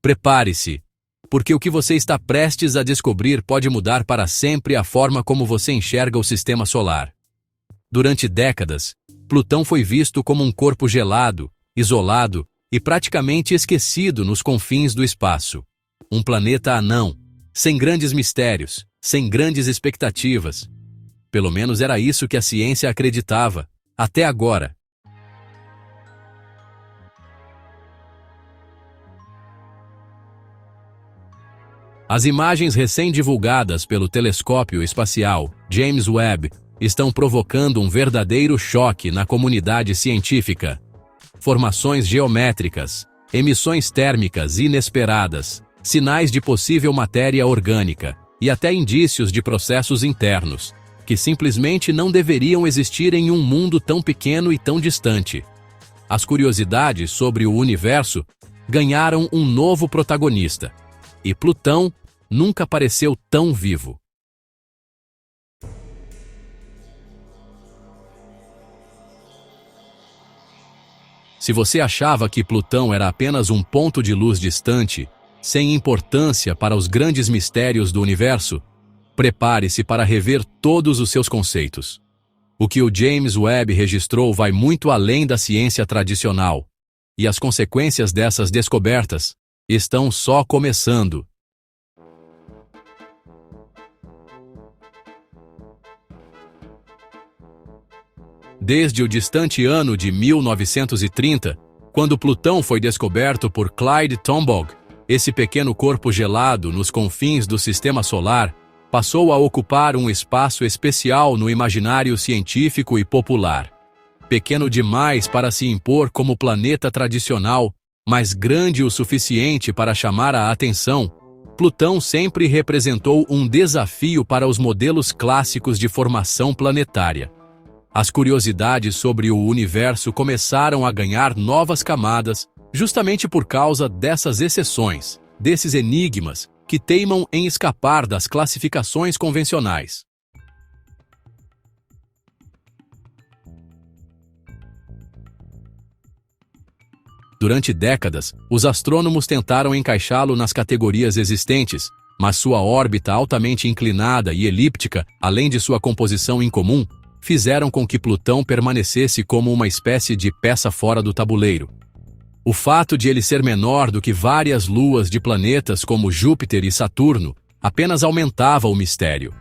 Prepare-se, porque o que você está prestes a descobrir pode mudar para sempre a forma como você enxerga o sistema solar. Durante décadas, Plutão foi visto como um corpo gelado, isolado e praticamente esquecido nos confins do espaço. Um planeta anão, sem grandes mistérios, sem grandes expectativas. Pelo menos era isso que a ciência acreditava, até agora. As imagens recém-divulgadas pelo telescópio espacial James Webb estão provocando um verdadeiro choque na comunidade científica. Formações geométricas, emissões térmicas inesperadas, sinais de possível matéria orgânica e até indícios de processos internos, que simplesmente não deveriam existir em um mundo tão pequeno e tão distante. As curiosidades sobre o universo ganharam um novo protagonista, e Plutão nunca pareceu tão vivo. Se você achava que Plutão era apenas um ponto de luz distante, sem importância para os grandes mistérios do universo, prepare-se para rever todos os seus conceitos. O que o James Webb registrou vai muito além da ciência tradicional, e as consequências dessas descobertas estão só começando. Desde o distante ano de 1930, quando Plutão foi descoberto por Clyde Tombaugh, esse pequeno corpo gelado nos confins do Sistema Solar passou a ocupar um espaço especial no imaginário científico e popular. Pequeno demais para se impor como planeta tradicional, mas grande o suficiente para chamar a atenção, Plutão sempre representou um desafio para os modelos clássicos de formação planetária. As curiosidades sobre o universo começaram a ganhar novas camadas justamente por causa dessas exceções, desses enigmas que teimam em escapar das classificações convencionais. Durante décadas, os astrônomos tentaram encaixá-lo nas categorias existentes, mas sua órbita altamente inclinada e elíptica, além de sua composição incomum, fizeram com que Plutão permanecesse como uma espécie de peça fora do tabuleiro. O fato de ele ser menor do que várias luas de planetas como Júpiter e Saturno apenas aumentava o mistério.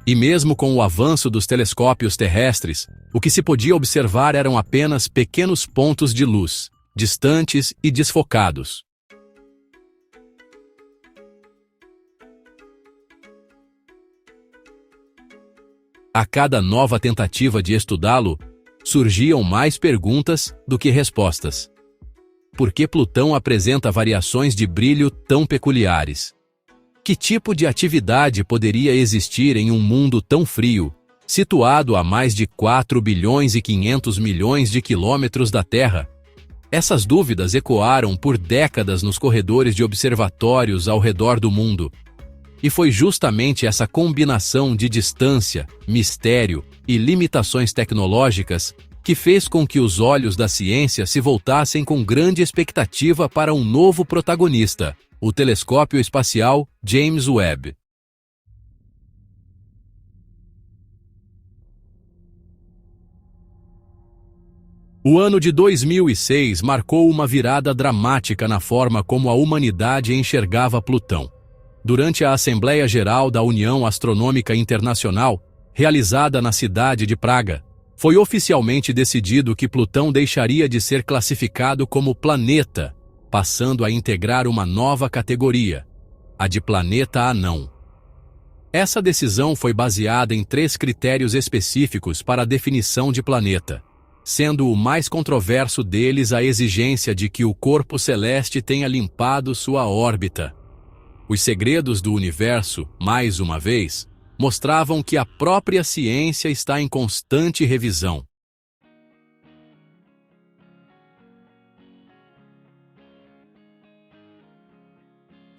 E mesmo com o avanço dos telescópios terrestres, o que se podia observar eram apenas pequenos pontos de luz, distantes e desfocados. A cada nova tentativa de estudá-lo, surgiam mais perguntas do que respostas. Por que Plutão apresenta variações de brilho tão peculiares? Que tipo de atividade poderia existir em um mundo tão frio, situado a mais de 4 bilhões e 500 milhões de quilômetros da Terra? Essas dúvidas ecoaram por décadas nos corredores de observatórios ao redor do mundo. E foi justamente essa combinação de distância, mistério e limitações tecnológicas que fez com que os olhos da ciência se voltassem com grande expectativa para um novo protagonista, o telescópio espacial James Webb. O ano de 2006 marcou uma virada dramática na forma como a humanidade enxergava Plutão. Durante a Assembleia Geral da União Astronômica Internacional, realizada na cidade de Praga, foi oficialmente decidido que Plutão deixaria de ser classificado como planeta, passando a integrar uma nova categoria, a de planeta anão. Essa decisão foi baseada em 3 critérios específicos para a definição de planeta, sendo o mais controverso deles a exigência de que o corpo celeste tenha limpado sua órbita. Os segredos do universo, mais uma vez, mostravam que a própria ciência está em constante revisão.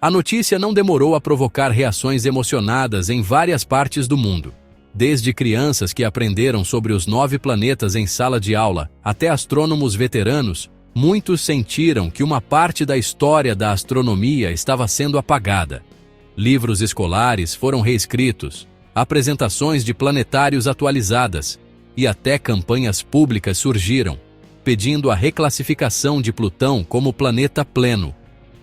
A notícia não demorou a provocar reações emocionadas em várias partes do mundo. Desde crianças que aprenderam sobre os 9 planetas em sala de aula, até astrônomos veteranos, muitos sentiram que uma parte da história da astronomia estava sendo apagada. Livros escolares foram reescritos, apresentações de planetários atualizadas e até campanhas públicas surgiram, pedindo a reclassificação de Plutão como planeta pleno.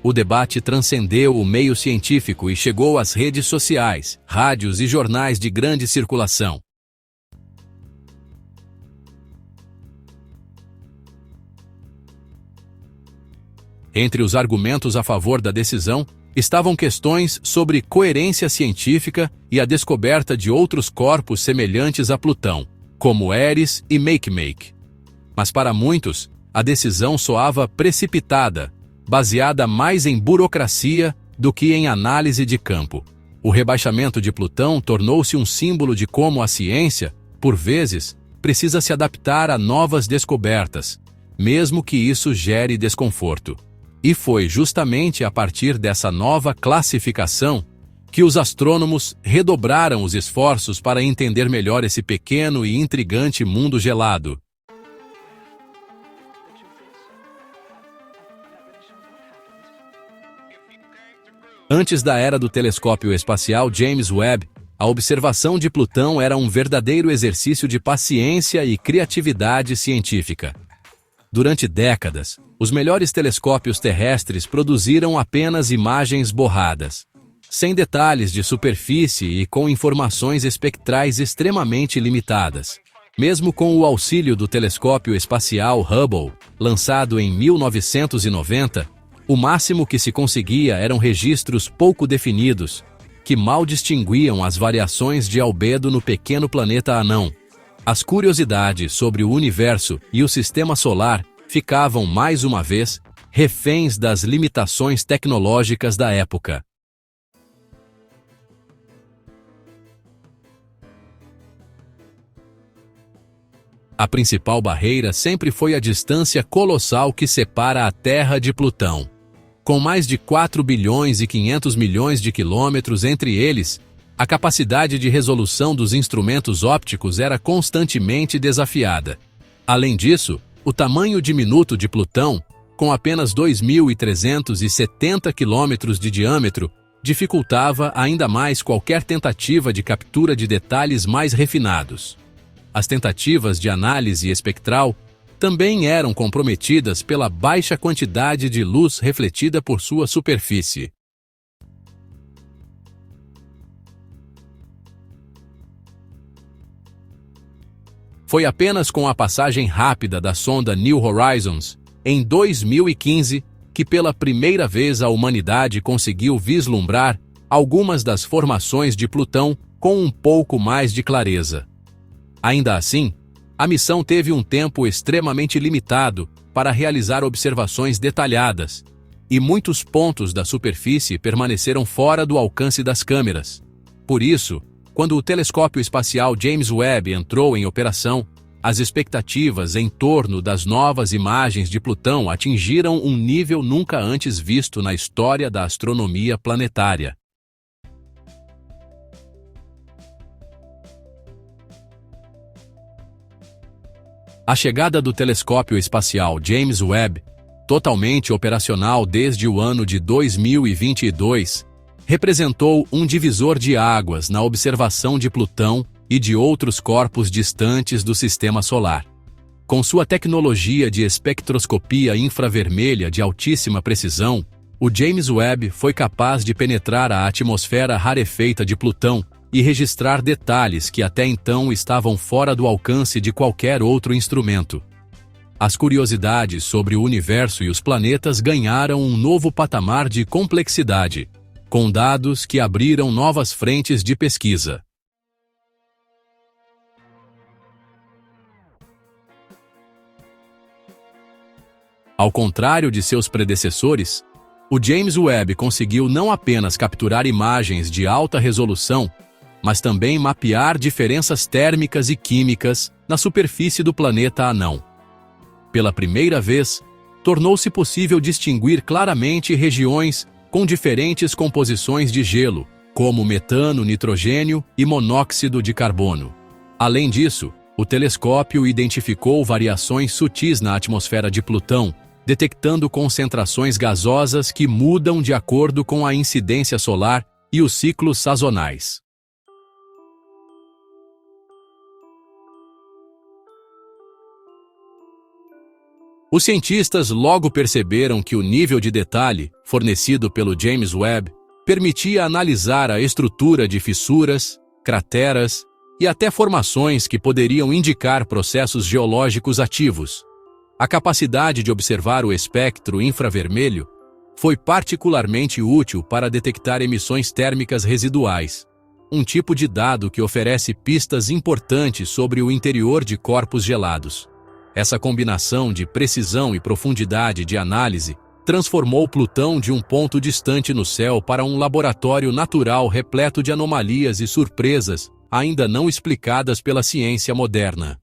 O debate transcendeu o meio científico e chegou às redes sociais, rádios e jornais de grande circulação. Entre os argumentos a favor da decisão estavam questões sobre coerência científica e a descoberta de outros corpos semelhantes a Plutão, como Eris e Makemake. Mas para muitos, a decisão soava precipitada, baseada mais em burocracia do que em análise de campo. O rebaixamento de Plutão tornou-se um símbolo de como a ciência, por vezes, precisa se adaptar a novas descobertas, mesmo que isso gere desconforto. E foi justamente a partir dessa nova classificação que os astrônomos redobraram os esforços para entender melhor esse pequeno e intrigante mundo gelado. Antes da era do telescópio espacial James Webb, a observação de Plutão era um verdadeiro exercício de paciência e criatividade científica. Durante décadas, os melhores telescópios terrestres produziram apenas imagens borradas, sem detalhes de superfície e com informações espectrais extremamente limitadas. Mesmo com o auxílio do telescópio espacial Hubble, lançado em 1990, o máximo que se conseguia eram registros pouco definidos, que mal distinguiam as variações de albedo no pequeno planeta anão. As curiosidades sobre o universo e o sistema solar ficavam, mais uma vez, reféns das limitações tecnológicas da época. A principal barreira sempre foi a distância colossal que separa a Terra de Plutão. Com mais de 4 bilhões e 500 milhões de quilômetros entre eles, a capacidade de resolução dos instrumentos ópticos era constantemente desafiada. Além disso, o tamanho diminuto de Plutão, com apenas 2.370 quilômetros de diâmetro, dificultava ainda mais qualquer tentativa de captura de detalhes mais refinados. As tentativas de análise espectral também eram comprometidas pela baixa quantidade de luz refletida por sua superfície. Foi apenas com a passagem rápida da sonda New Horizons, em 2015, que pela primeira vez a humanidade conseguiu vislumbrar algumas das formações de Plutão com um pouco mais de clareza. Ainda assim, a missão teve um tempo extremamente limitado para realizar observações detalhadas, e muitos pontos da superfície permaneceram fora do alcance das câmeras. Por isso, quando o telescópio espacial James Webb entrou em operação, as expectativas em torno das novas imagens de Plutão atingiram um nível nunca antes visto na história da astronomia planetária. A chegada do telescópio espacial James Webb, totalmente operacional desde o ano de 2022, representou um divisor de águas na observação de Plutão e de outros corpos distantes do Sistema Solar. Com sua tecnologia de espectroscopia infravermelha de altíssima precisão, o James Webb foi capaz de penetrar a atmosfera rarefeita de Plutão e registrar detalhes que até então estavam fora do alcance de qualquer outro instrumento. As curiosidades sobre o universo e os planetas ganharam um novo patamar de complexidade, com dados que abriram novas frentes de pesquisa. Ao contrário de seus predecessores, o James Webb conseguiu não apenas capturar imagens de alta resolução, mas também mapear diferenças térmicas e químicas na superfície do planeta anão. Pela primeira vez, tornou-se possível distinguir claramente regiões com diferentes composições de gelo, como metano, nitrogênio e monóxido de carbono. Além disso, o telescópio identificou variações sutis na atmosfera de Plutão, detectando concentrações gasosas que mudam de acordo com a incidência solar e os ciclos sazonais. Os cientistas logo perceberam que o nível de detalhe fornecido pelo James Webb permitia analisar a estrutura de fissuras, crateras e até formações que poderiam indicar processos geológicos ativos. A capacidade de observar o espectro infravermelho foi particularmente útil para detectar emissões térmicas residuais, um tipo de dado que oferece pistas importantes sobre o interior de corpos gelados. Essa combinação de precisão e profundidade de análise transformou Plutão de um ponto distante no céu para um laboratório natural repleto de anomalias e surpresas ainda não explicadas pela ciência moderna.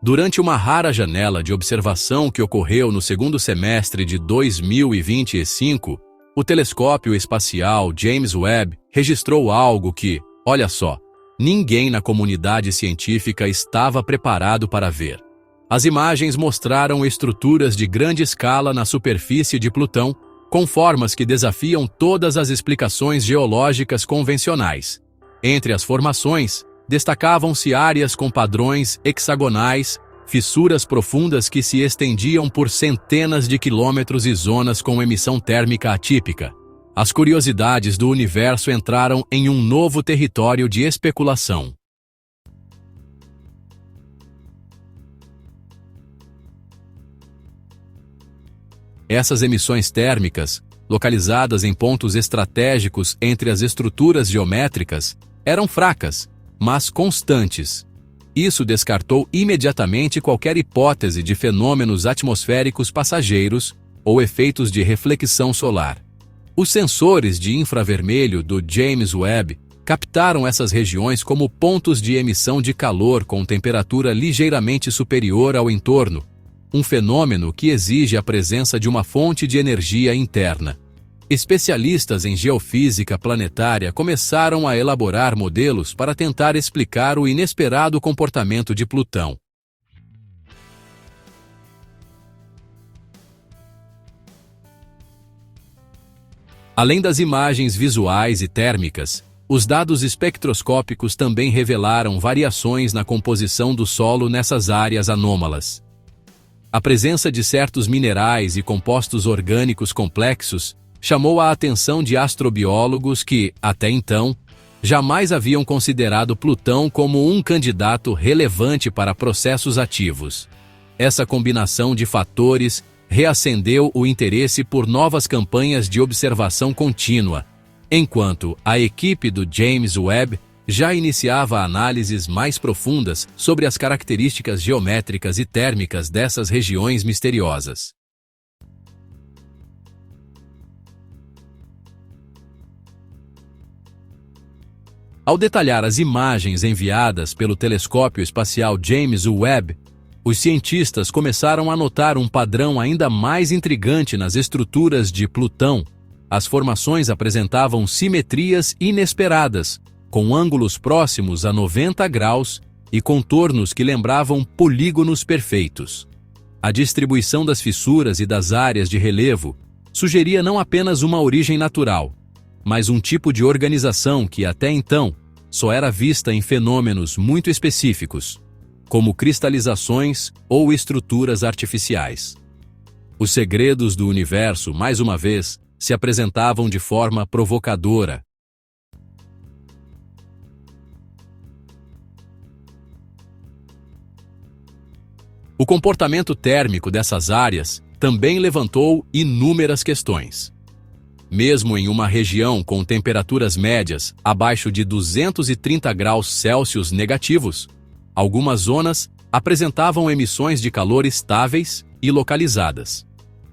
Durante uma rara janela de observação que ocorreu no segundo semestre de 2025, o telescópio espacial James Webb registrou algo que, olha só, ninguém na comunidade científica estava preparado para ver. As imagens mostraram estruturas de grande escala na superfície de Plutão, com formas que desafiam todas as explicações geológicas convencionais. Entre as formações, destacavam-se áreas com padrões hexagonais, fissuras profundas que se estendiam por centenas de quilômetros e zonas com emissão térmica atípica. As curiosidades do universo entraram em um novo território de especulação. Essas emissões térmicas, localizadas em pontos estratégicos entre as estruturas geométricas, eram fracas, mas constantes. Isso descartou imediatamente qualquer hipótese de fenômenos atmosféricos passageiros ou efeitos de reflexão solar. Os sensores de infravermelho do James Webb captaram essas regiões como pontos de emissão de calor com temperatura ligeiramente superior ao entorno, um fenômeno que exige a presença de uma fonte de energia interna. Especialistas em geofísica planetária começaram a elaborar modelos para tentar explicar o inesperado comportamento de Plutão. Além das imagens visuais e térmicas, os dados espectroscópicos também revelaram variações na composição do solo nessas áreas anômalas. A presença de certos minerais e compostos orgânicos complexos chamou a atenção de astrobiólogos que, até então, jamais haviam considerado Plutão como um candidato relevante para processos ativos. Essa combinação de fatores reacendeu o interesse por novas campanhas de observação contínua, enquanto a equipe do James Webb já iniciava análises mais profundas sobre as características geométricas e térmicas dessas regiões misteriosas. Ao detalhar as imagens enviadas pelo telescópio espacial James Webb, os cientistas começaram a notar um padrão ainda mais intrigante nas estruturas de Plutão. As formações apresentavam simetrias inesperadas, com ângulos próximos a 90 graus e contornos que lembravam polígonos perfeitos. A distribuição das fissuras e das áreas de relevo sugeria não apenas uma origem natural, mas um tipo de organização que até então só era vista em fenômenos muito específicos, como cristalizações ou estruturas artificiais. Os segredos do universo, mais uma vez, se apresentavam de forma provocadora. O comportamento térmico dessas áreas também levantou inúmeras questões. Mesmo em uma região com temperaturas médias abaixo de 230 graus Celsius negativos, algumas zonas apresentavam emissões de calor estáveis e localizadas.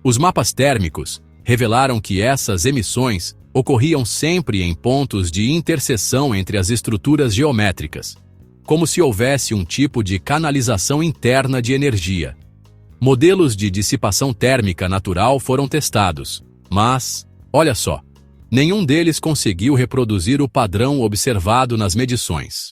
Os mapas térmicos revelaram que essas emissões ocorriam sempre em pontos de interseção entre as estruturas geométricas, como se houvesse um tipo de canalização interna de energia. Modelos de dissipação térmica natural foram testados, mas, olha só, nenhum deles conseguiu reproduzir o padrão observado nas medições.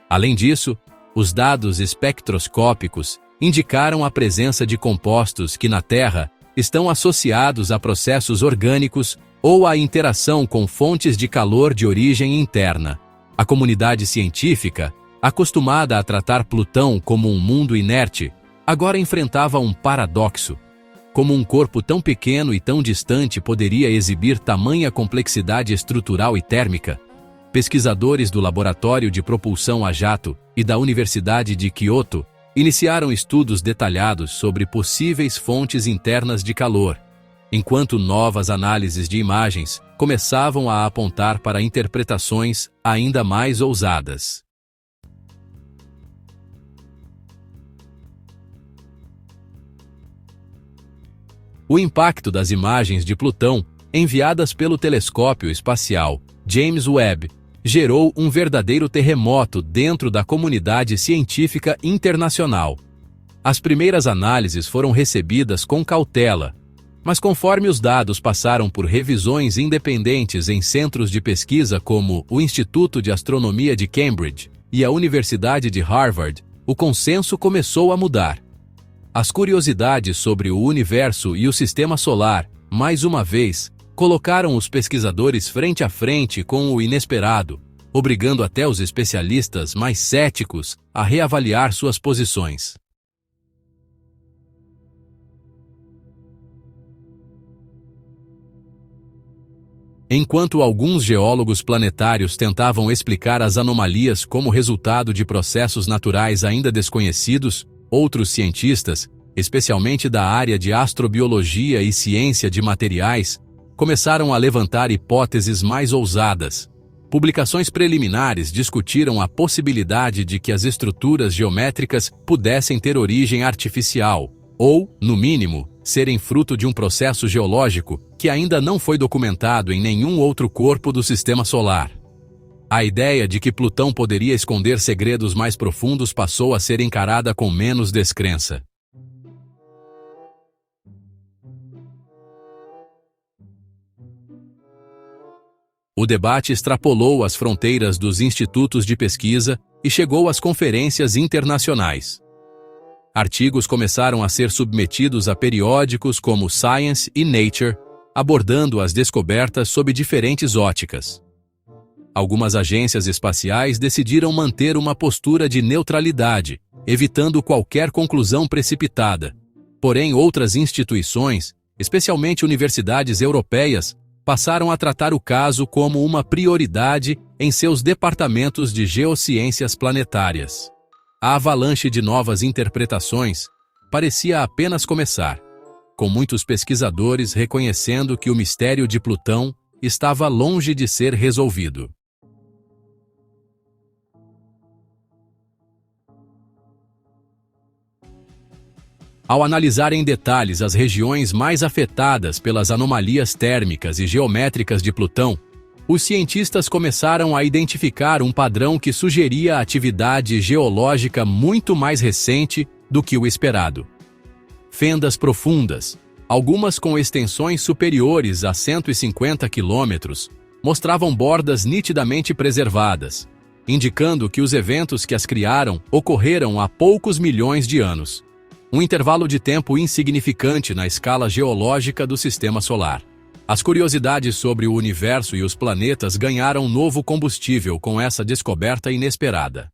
Além disso, os dados espectroscópicos indicaram a presença de compostos que na Terra estão associados a processos orgânicos ou à interação com fontes de calor de origem interna. A comunidade científica, acostumada a tratar Plutão como um mundo inerte, agora enfrentava um paradoxo. Como um corpo tão pequeno e tão distante poderia exibir tamanha complexidade estrutural e térmica? Pesquisadores do Laboratório de Propulsão a Jato e da Universidade de Kyoto iniciaram estudos detalhados sobre possíveis fontes internas de calor, enquanto novas análises de imagens começavam a apontar para interpretações ainda mais ousadas. O impacto das imagens de Plutão, enviadas pelo telescópio espacial James Webb, gerou um verdadeiro terremoto dentro da comunidade científica internacional. As primeiras análises foram recebidas com cautela, mas conforme os dados passaram por revisões independentes em centros de pesquisa como o Instituto de Astronomia de Cambridge e a Universidade de Harvard, o consenso começou a mudar. As curiosidades sobre o universo e o sistema solar, mais uma vez, colocaram os pesquisadores frente a frente com o inesperado, obrigando até os especialistas mais céticos a reavaliar suas posições. Enquanto alguns geólogos planetários tentavam explicar as anomalias como resultado de processos naturais ainda desconhecidos, outros cientistas, especialmente da área de astrobiologia e ciência de materiais, começaram a levantar hipóteses mais ousadas. Publicações preliminares discutiram a possibilidade de que as estruturas geométricas pudessem ter origem artificial, ou, no mínimo, serem fruto de um processo geológico que ainda não foi documentado em nenhum outro corpo do Sistema Solar. A ideia de que Plutão poderia esconder segredos mais profundos passou a ser encarada com menos descrença. O debate extrapolou as fronteiras dos institutos de pesquisa e chegou às conferências internacionais. Artigos começaram a ser submetidos a periódicos como Science e Nature, abordando as descobertas sob diferentes óticas. Algumas agências espaciais decidiram manter uma postura de neutralidade, evitando qualquer conclusão precipitada. Porém, outras instituições, especialmente universidades europeias, passaram a tratar o caso como uma prioridade em seus departamentos de geociências planetárias. A avalanche de novas interpretações parecia apenas começar, com muitos pesquisadores reconhecendo que o mistério de Plutão estava longe de ser resolvido. Ao analisar em detalhes as regiões mais afetadas pelas anomalias térmicas e geométricas de Plutão, os cientistas começaram a identificar um padrão que sugeria atividade geológica muito mais recente do que o esperado. Fendas profundas, algumas com extensões superiores a 150 quilômetros, mostravam bordas nitidamente preservadas, indicando que os eventos que as criaram ocorreram há poucos milhões de anos. Um intervalo de tempo insignificante na escala geológica do Sistema Solar. As curiosidades sobre o universo e os planetas ganharam novo combustível com essa descoberta inesperada.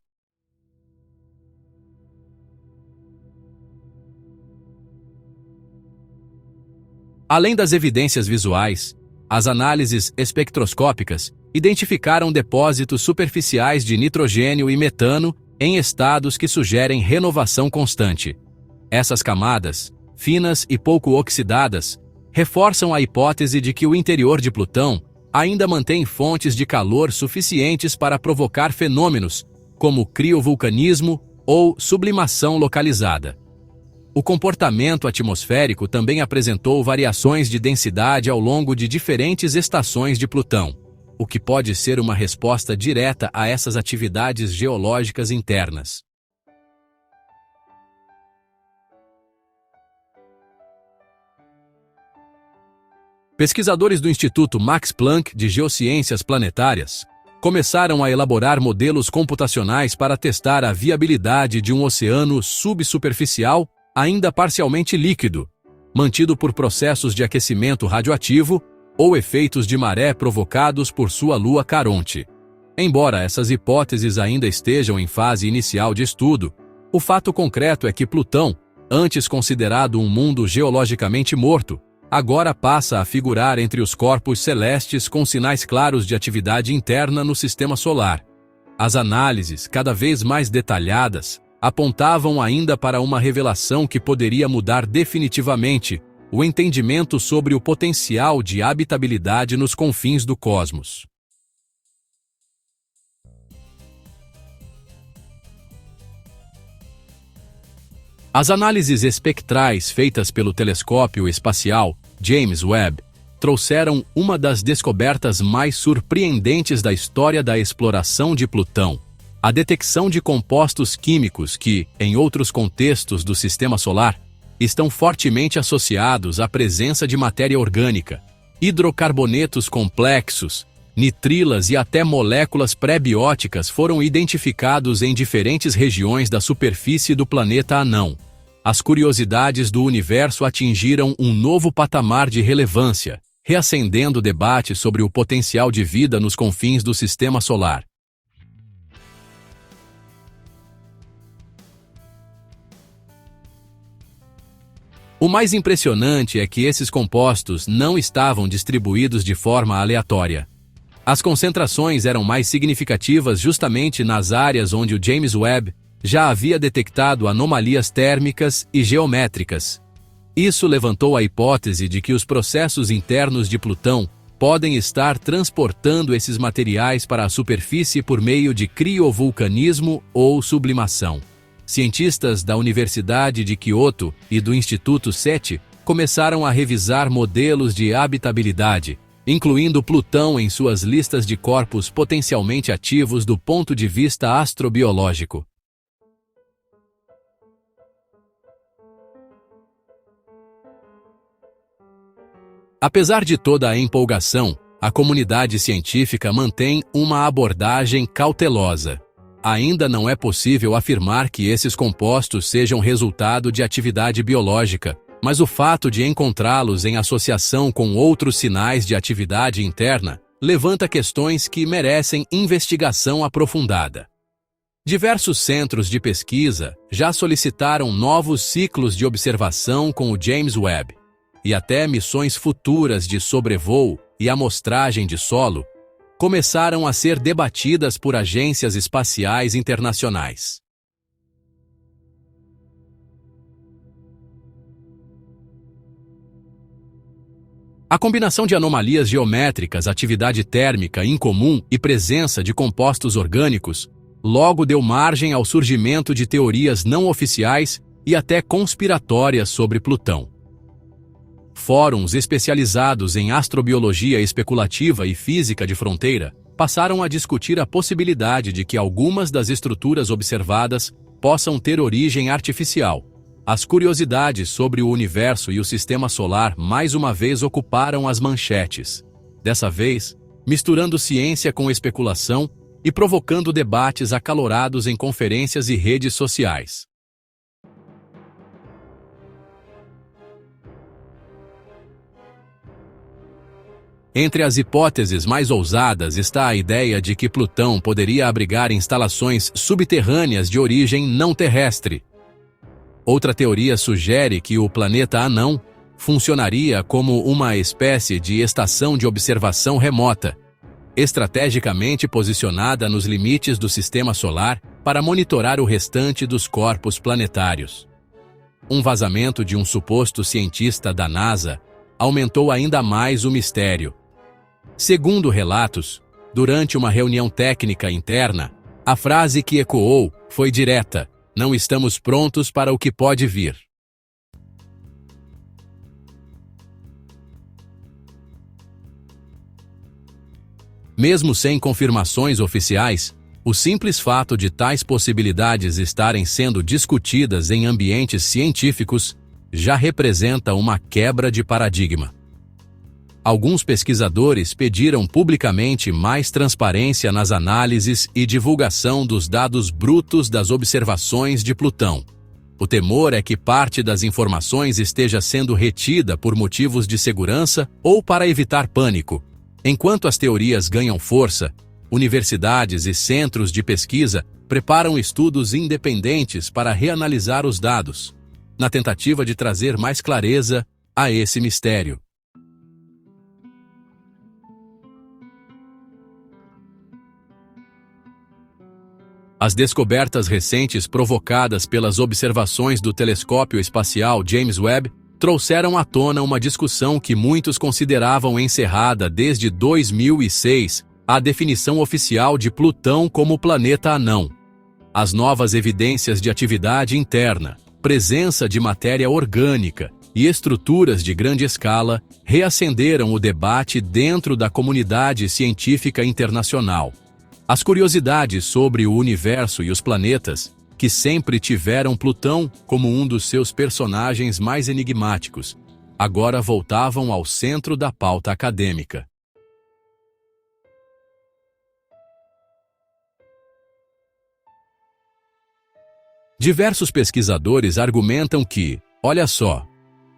Além das evidências visuais, as análises espectroscópicas identificaram depósitos superficiais de nitrogênio e metano em estados que sugerem renovação constante. Essas camadas, finas e pouco oxidadas, reforçam a hipótese de que o interior de Plutão ainda mantém fontes de calor suficientes para provocar fenômenos como criovulcanismo ou sublimação localizada. O comportamento atmosférico também apresentou variações de densidade ao longo de diferentes estações de Plutão, o que pode ser uma resposta direta a essas atividades geológicas internas. Pesquisadores do Instituto Max Planck de Geociências Planetárias começaram a elaborar modelos computacionais para testar a viabilidade de um oceano subsuperficial, ainda parcialmente líquido, mantido por processos de aquecimento radioativo ou efeitos de maré provocados por sua lua Caronte. Embora essas hipóteses ainda estejam em fase inicial de estudo, o fato concreto é que Plutão, antes considerado um mundo geologicamente morto, agora passa a figurar entre os corpos celestes com sinais claros de atividade interna no sistema solar. As análises, cada vez mais detalhadas, apontavam ainda para uma revelação que poderia mudar definitivamente o entendimento sobre o potencial de habitabilidade nos confins do cosmos. As análises espectrais feitas pelo telescópio espacial James Webb trouxeram uma das descobertas mais surpreendentes da história da exploração de Plutão: a detecção de compostos químicos que, em outros contextos do sistema solar, estão fortemente associados à presença de matéria orgânica, hidrocarbonetos complexos, nitrilas e até moléculas pré-bióticas foram identificados em diferentes regiões da superfície do planeta anão. As curiosidades do universo atingiram um novo patamar de relevância, reacendendo o debate sobre o potencial de vida nos confins do sistema solar. O mais impressionante é que esses compostos não estavam distribuídos de forma aleatória. As concentrações eram mais significativas justamente nas áreas onde o James Webb já havia detectado anomalias térmicas e geométricas. Isso levantou a hipótese de que os processos internos de Plutão podem estar transportando esses materiais para a superfície por meio de criovulcanismo ou sublimação. Cientistas da Universidade de Kyoto e do Instituto SETI começaram a revisar modelos de habitabilidade, incluindo Plutão em suas listas de corpos potencialmente ativos do ponto de vista astrobiológico. Apesar de toda a empolgação, a comunidade científica mantém uma abordagem cautelosa. Ainda não é possível afirmar que esses compostos sejam resultado de atividade biológica, mas o fato de encontrá-los em associação com outros sinais de atividade interna levanta questões que merecem investigação aprofundada. Diversos centros de pesquisa já solicitaram novos ciclos de observação com o James Webb, e até missões futuras de sobrevoo e amostragem de solo começaram a ser debatidas por agências espaciais internacionais. A combinação de anomalias geométricas, atividade térmica incomum e presença de compostos orgânicos logo deu margem ao surgimento de teorias não oficiais e até conspiratórias sobre Plutão. Fóruns especializados em astrobiologia especulativa e física de fronteira passaram a discutir a possibilidade de que algumas das estruturas observadas possam ter origem artificial. As curiosidades sobre o universo e o sistema solar mais uma vez ocuparam as manchetes. Dessa vez, misturando ciência com especulação e provocando debates acalorados em conferências e redes sociais. Entre as hipóteses mais ousadas está a ideia de que Plutão poderia abrigar instalações subterrâneas de origem não terrestre. Outra teoria sugere que o planeta anão funcionaria como uma espécie de estação de observação remota, estrategicamente posicionada nos limites do sistema solar para monitorar o restante dos corpos planetários. Um vazamento de um suposto cientista da NASA aumentou ainda mais o mistério. Segundo relatos, durante uma reunião técnica interna, a frase que ecoou foi direta: "Não estamos prontos para o que pode vir." Mesmo sem confirmações oficiais, o simples fato de tais possibilidades estarem sendo discutidas em ambientes científicos já representa uma quebra de paradigma. Alguns pesquisadores pediram publicamente mais transparência nas análises e divulgação dos dados brutos das observações de Plutão. O temor é que parte das informações esteja sendo retida por motivos de segurança ou para evitar pânico. Enquanto as teorias ganham força, universidades e centros de pesquisa preparam estudos independentes para reanalisar os dados, na tentativa de trazer mais clareza a esse mistério. As descobertas recentes provocadas pelas observações do telescópio espacial James Webb trouxeram à tona uma discussão que muitos consideravam encerrada desde 2006, a definição oficial de Plutão como planeta anão. As novas evidências de atividade interna, presença de matéria orgânica e estruturas de grande escala reacenderam o debate dentro da comunidade científica internacional. As curiosidades sobre o universo e os planetas, que sempre tiveram Plutão como um dos seus personagens mais enigmáticos, agora voltavam ao centro da pauta acadêmica. Diversos pesquisadores argumentam que, olha só,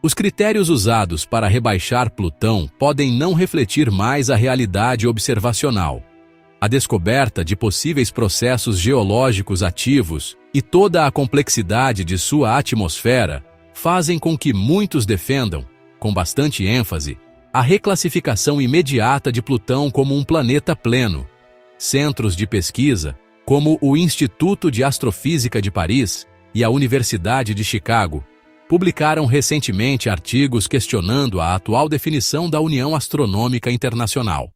os critérios usados para rebaixar Plutão podem não refletir mais a realidade observacional. A descoberta de possíveis processos geológicos ativos e toda a complexidade de sua atmosfera fazem com que muitos defendam, com bastante ênfase, a reclassificação imediata de Plutão como um planeta pleno. Centros de pesquisa, como o Instituto de Astrofísica de Paris e a Universidade de Chicago, publicaram recentemente artigos questionando a atual definição da União Astronômica Internacional.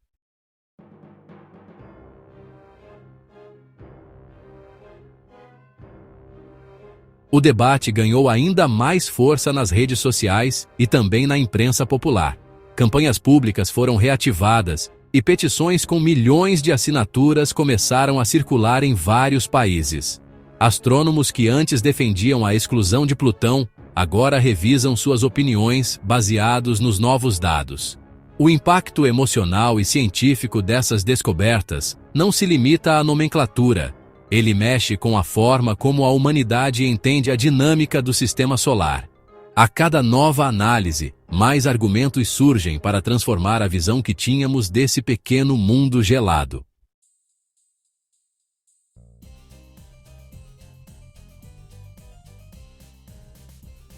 O debate ganhou ainda mais força nas redes sociais e também na imprensa popular. Campanhas públicas foram reativadas e petições com milhões de assinaturas começaram a circular em vários países. Astrônomos que antes defendiam a exclusão de Plutão agora revisam suas opiniões baseados nos novos dados. O impacto emocional e científico dessas descobertas não se limita à nomenclatura. Ele mexe com a forma como a humanidade entende a dinâmica do sistema solar. A cada nova análise, mais argumentos surgem para transformar a visão que tínhamos desse pequeno mundo gelado.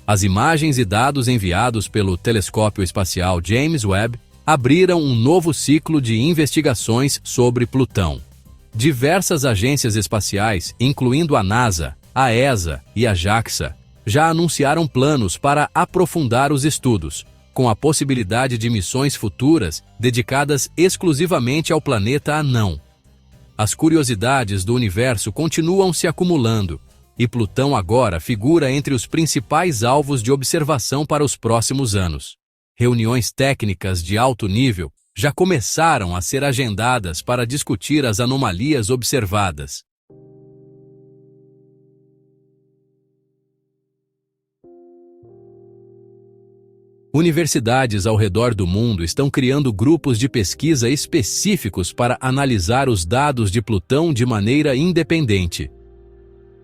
As imagens e dados enviados pelo telescópio espacial James Webb abriram um novo ciclo de investigações sobre Plutão. Diversas agências espaciais, incluindo a NASA, a ESA e a JAXA, já anunciaram planos para aprofundar os estudos, com a possibilidade de missões futuras dedicadas exclusivamente ao planeta anão. As curiosidades do universo continuam se acumulando, e Plutão agora figura entre os principais alvos de observação para os próximos anos. Reuniões técnicas de alto nível já começaram a ser agendadas para discutir as anomalias observadas. Universidades ao redor do mundo estão criando grupos de pesquisa específicos para analisar os dados de Plutão de maneira independente.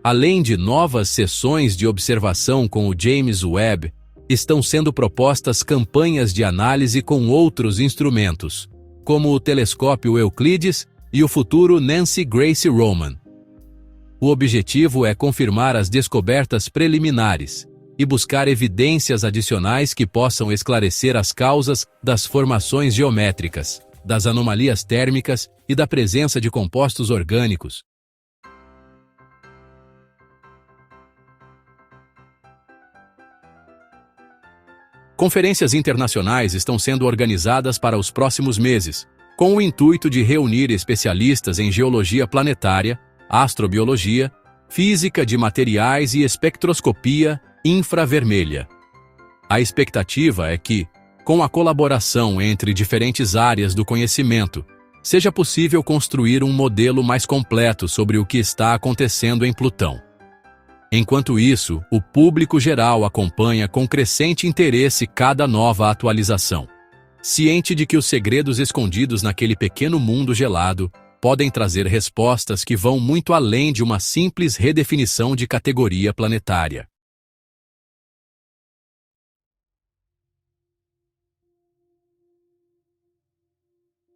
Além de novas sessões de observação com o James Webb, estão sendo propostas campanhas de análise com outros instrumentos, como o telescópio Euclides e o futuro Nancy Grace Roman. O objetivo é confirmar as descobertas preliminares e buscar evidências adicionais que possam esclarecer as causas das formações geométricas, das anomalias térmicas e da presença de compostos orgânicos. Conferências internacionais estão sendo organizadas para os próximos meses, com o intuito de reunir especialistas em geologia planetária, astrobiologia, física de materiais e espectroscopia infravermelha. A expectativa é que, com a colaboração entre diferentes áreas do conhecimento, seja possível construir um modelo mais completo sobre o que está acontecendo em Plutão. Enquanto isso, o público geral acompanha com crescente interesse cada nova atualização. ciente de que os segredos escondidos naquele pequeno mundo gelado podem trazer respostas que vão muito além de uma simples redefinição de categoria planetária.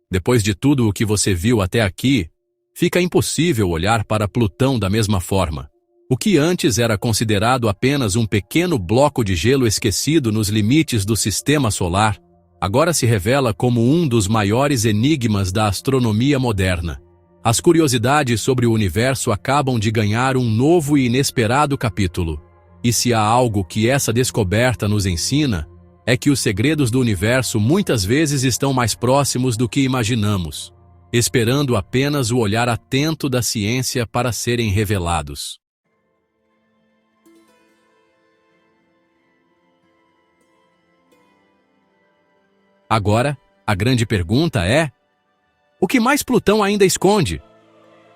Depois de tudo o que você viu até aqui, fica impossível olhar para Plutão da mesma forma. O que antes era considerado apenas um pequeno bloco de gelo esquecido nos limites do Sistema Solar, agora se revela como um dos maiores enigmas da astronomia moderna. As curiosidades sobre o universo acabam de ganhar um novo e inesperado capítulo. E se há algo que essa descoberta nos ensina, é que os segredos do universo muitas vezes estão mais próximos do que imaginamos, esperando apenas o olhar atento da ciência para serem revelados. Agora, a grande pergunta é: o que mais Plutão ainda esconde?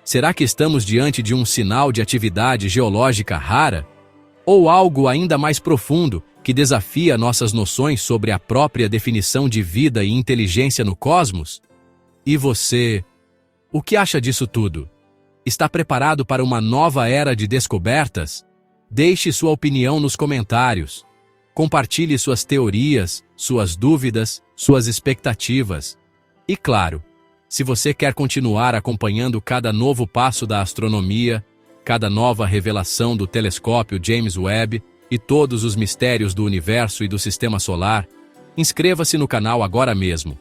Será que estamos diante de um sinal de atividade geológica rara? Ou algo ainda mais profundo que desafia nossas noções sobre a própria definição de vida e inteligência no cosmos? E você, o que acha disso tudo? Está preparado para uma nova era de descobertas? Deixe sua opinião nos comentários. Compartilhe suas teorias, suas dúvidas, suas expectativas. E claro, se você quer continuar acompanhando cada novo passo da astronomia, cada nova revelação do telescópio James Webb e todos os mistérios do universo e do Sistema Solar, inscreva-se no canal agora mesmo.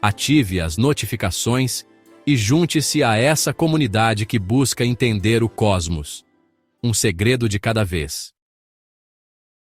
Ative as notificações e junte-se a essa comunidade que busca entender o cosmos. Um segredo de cada vez.